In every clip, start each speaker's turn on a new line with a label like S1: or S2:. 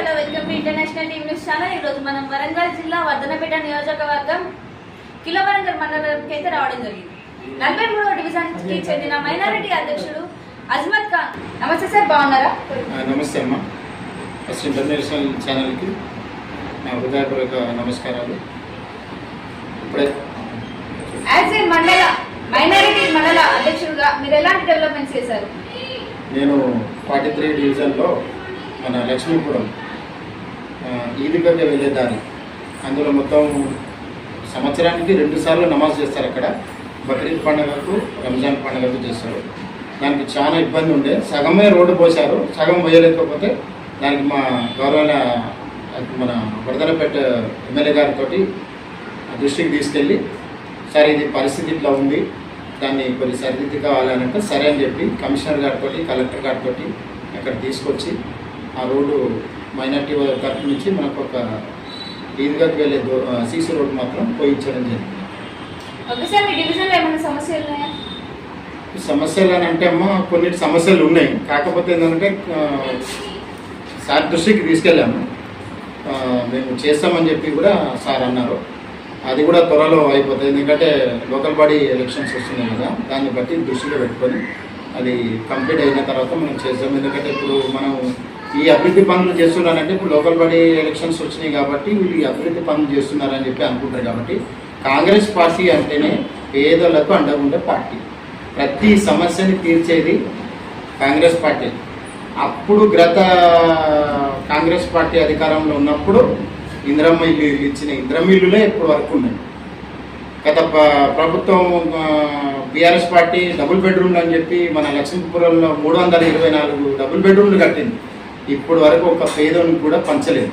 S1: Hello welcome to international TV news channel. ఈరోజు మనం వరంగల్ జిల్లా వర్ధనపేట నియోజకవర్గం కిలోవరంగల్ మండలానికి అయితే రావడం జరిగింది. 43వ డివిజన్కి చెందిన మైనారిటీ అధ్యక్షుడు అజ్మత్ ఖాన్. నమస్తే సార్, బాగున్నారా?
S2: నమస్తే అమ్మ. ఫస్ట్ ఇంటర్నేషనల్ ఛానల్కి నా హృదయపూర్వక నమస్కారాలు. ఇప్పుడే
S1: యాజ్ ఏ మైనారిటీ మండల అధ్యక్షుడుగా మీరు ఎలాంటి డెవలప్మెంట్స్ చేశారు?
S2: నేను 43 డివిజన్లో మన లక్ష్మీపురం ఈద్గాకి వెళ్ళే దారి, అందులో మొత్తం సంవత్సరానికి 2 సార్లు నమాజ్ చేస్తారు. అక్కడ బక్రీద్ పండుగకు, రంజాన్ పండుగకు చేస్తారు. దానికి చాలా ఇబ్బంది ఉండే, సగమే రోడ్డు పోశారు, సగం పోయలేకపోతే దానికి మా గౌరవ మన వరదలపేట ఎమ్మెల్యే గారితో దృష్టికి తీసుకెళ్ళి, సరే ఇది పరిస్థితి ఇట్లా ఉంది, దాన్ని కొన్ని సరిదిద్దు కావాలంటే సరే అని చెప్పి కమిషనర్ గారితో, కలెక్టర్ గారితో అక్కడ తీసుకొచ్చి ఆ రోడ్డు మైనార్టీ తరఫు నుంచి మనకు ఒక ఈద్గాకి వెళ్ళే సీసీ రోడ్డు మాత్రం పోయించడం జరిగింది. సమస్యలు అని అంటే అమ్మ కొన్నిటి సమస్యలు ఉన్నాయి. కాకపోతే ఏంటంటే సార్ దృష్టికి తీసుకెళ్ళాము, మేము చేస్తామని చెప్పి కూడా సార్ అన్నారు. అది కూడా త్వరలో అయిపోతుంది, ఎందుకంటే లోకల్ బాడీ ఎలక్షన్స్ వస్తున్నాయి కదా, దాన్ని బట్టి దృష్టిలో పెట్టుకొని అది కంప్లీట్ అయిన తర్వాత మనం చేస్తాం. ఎందుకంటే ఇప్పుడు మనం ఈ అభివృద్ధి పనులు చేస్తున్నారంటే ఇప్పుడు లోకల్ బాడీ ఎలక్షన్స్ వచ్చినాయి కాబట్టి వీళ్ళు ఈ అభివృద్ధి పనులు చేస్తున్నారని చెప్పి అనుకుంటారు. కాబట్టి కాంగ్రెస్ పార్టీ అంటేనే పేదలకు అండగా ఉండే పార్టీ, ప్రతి సమస్యని తీర్చేది కాంగ్రెస్ పార్టీ. అప్పుడు గత కాంగ్రెస్ పార్టీ అధికారంలో ఉన్నప్పుడు ఇందిరమ్మ ఇల్లు ఇచ్చిన ఇందిరమ్మ ఇల్లులే ఇప్పుడు వరకు ఉన్నాయి. గత ప్రభుత్వం బీఆర్ఎస్ పార్టీ డబుల్ బెడ్రూమ్లు అని చెప్పి మన లక్ష్మీపురంలో 324 డబుల్ బెడ్రూమ్లు కట్టింది. ఇప్పుడు వరకు ఒక పేదోనికి కూడా పంచలేదు.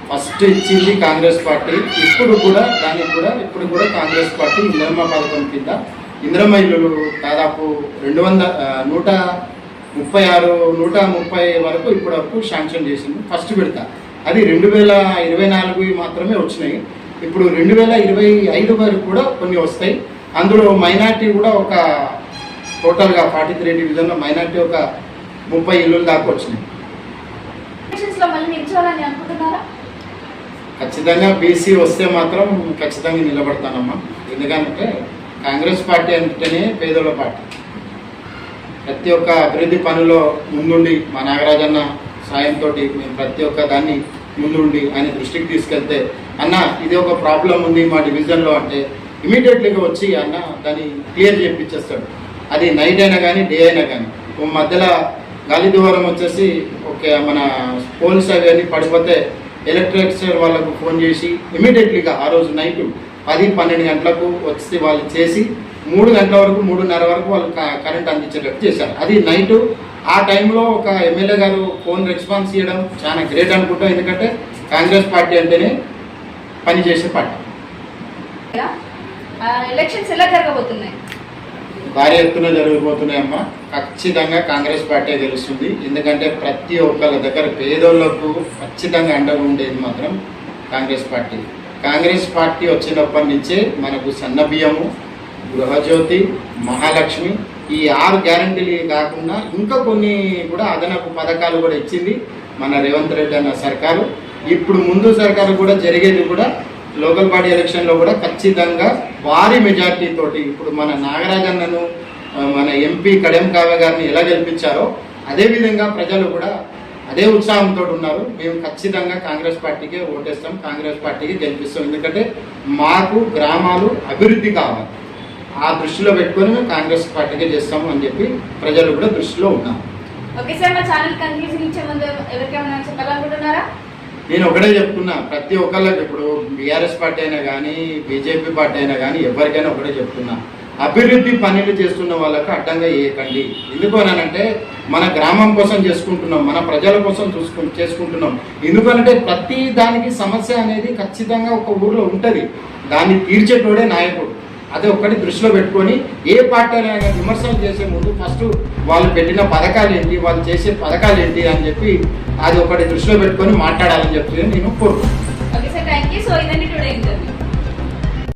S2: ఫస్ట్ ఇచ్చింది కాంగ్రెస్ పార్టీ. ఇప్పుడు కూడా కాంగ్రెస్ పార్టీ ఇందిరమ్మ పథకం కింద ఇందిరమ్మ ఇల్లులు దాదాపు 130 వరకు ఇప్పటి వరకు శాంక్షన్ చేసింది. ఫస్ట్ విడత అది 2024 మాత్రమే వచ్చినాయి. ఇప్పుడు 2025 వరకు కూడా కొన్ని వస్తాయి. అందులో మైనార్టీ కూడా ఒక టోటల్గా 43 డివిజన్లో మైనార్టీ ఒక 30 ఇల్లులు దాకా వచ్చినాయి. ఖచ్చితంగా బీసీ వస్తే మాత్రం ఖచ్చితంగా నిలబడతానమ్మా. ఎందుకంటే కాంగ్రెస్ పార్టీ అంటేనే పేదల పార్టీ. ప్రతి ఒక్క అభివృద్ధి పనుల్లో ముందుండి మా నాగరాజన్న సాయంతో మేము ప్రతి ఒక్క దాన్ని ముందుండి ఆయన దృష్టికి తీసుకెళ్తే, అన్న ఇది ఒక ప్రాబ్లం ఉంది మా డివిజన్లో అంటే ఇమీడియట్లీగా వచ్చి అన్న దాన్ని క్లియర్ చేయించేస్తాడు. అది నైట్ అయినా కానీ డే అయినా కానీ. మధ్యలో గాలి ద్వారం వచ్చేసి ఓకే మన పోల్స్ అవన్నీ పడిపోతే ఎలక్ట్రిసిటీ వాళ్ళకు ఫోన్ చేసి ఇమీడియట్లీగా ఆ రోజు నైట్ 10-12 గంటలకు వచ్చి వాళ్ళు చేసి 3 గంటల వరకు 3:30 వరకు వాళ్ళు కరెంట్ అందించేటట్టు చేశారు. అది నైటు. ఆ టైంలో ఒక ఎమ్మెల్యే గారు ఫోన్ రెస్పాన్స్ చేయడం చాలా గ్రేట్ అనుకుంటాం. ఎందుకంటే కాంగ్రెస్ పార్టీ అంటేనే పనిచేసే పార్టీ.
S1: ఎలక్షన్స్ ఎలా జరగబోతున్నాయి?
S2: భారీ ఎత్తున జరగబోతున్నాయమ్మా. ఖచ్చితంగా కాంగ్రెస్ పార్టీ గెలుస్తుంది. ఎందుకంటే ప్రతి ఒక్కళ్ళ దగ్గర పేదోళ్లకు ఖచ్చితంగా అండగా ఉండేది మాత్రం కాంగ్రెస్ పార్టీ. కాంగ్రెస్ పార్టీ వచ్చినప్పటి నుంచే మనకు సన్నబియ్యము, గృహజ్యోతి, మహాలక్ష్మి ఈ 6 గ్యారంటీలు కాకుండా ఇంకా కొన్ని కూడా అదనపు పథకాలు కూడా ఇచ్చింది మన రేవంత్ రెడ్డి అన్న సర్కారు. ఇప్పుడు ముందు సర్కారు కూడా జరిగేది కూడా లోకల్ బాడీ ఎలక్షన్లో కూడా ఖచ్చితంగా భారీ మెజార్టీ తోటి ఇప్పుడు మన నాగరాజన్నను మన ఎంపీ కడెం కావ్య గారిని ఎలా గెలిపించారో అదేవిధంగా ప్రజలు కూడా అదే ఉత్సాహంతో ఉన్నారు. మేము ఖచ్చితంగా కాంగ్రెస్ పార్టీకే ఓటేస్తాం, కాంగ్రెస్ పార్టీకి గెలిపిస్తాం. ఎందుకంటే మాకు గ్రామాలు అభివృద్ధి కావాలి. ఆ దృష్టిలో పెట్టుకొని మేము కాంగ్రెస్ పార్టీకే చేస్తాము అని చెప్పి ప్రజలు కూడా దృష్టిలో ఉన్నాం.
S1: ఓకే సార్, మా ఛానల్ కన్క్లూజన్ ఇచ్చే ముందు ఎవరికైనా చెప్పాలనుకుంటున్నారా?
S2: నేను ఒకటే చెప్తున్నా, ప్రతి ఒక్కళ్ళకి ఇప్పుడు బీఆర్ఎస్ పార్టీ అయినా కానీ బీజేపీ పార్టీ అయినా కానీ ఎవరికైనా ఒకటే చెప్తున్నా, అభివృద్ధి పనులు చేస్తున్న వాళ్ళకు అడ్డంగా చేయకండి. ఎందుకు అనంటే మన గ్రామం కోసం చేసుకుంటున్నాం, మన ప్రజల కోసం చేసుకుంటున్నాం. ఎందుకనంటే ప్రతి దానికి సమస్య అనేది ఖచ్చితంగా ఒక ఊర్లో ఉంటుంది, దాన్ని తీర్చేటోడే నాయకుడు. అదే ఒక్కటి దృష్టిలో పెట్టుకొని ఏ పార్టీ అయినా విమర్శలు చేసే ముందు ఫస్ట్ వాళ్ళు పెట్టిన పథకాలు ఏంటి, వాళ్ళు చేసే పథకాలు ఏంటి అని చెప్పి అది ఒకటి దృష్టిలో పెట్టుకొని మాట్లాడాలని చెప్పి నేను కోరుకుంటున్నాను.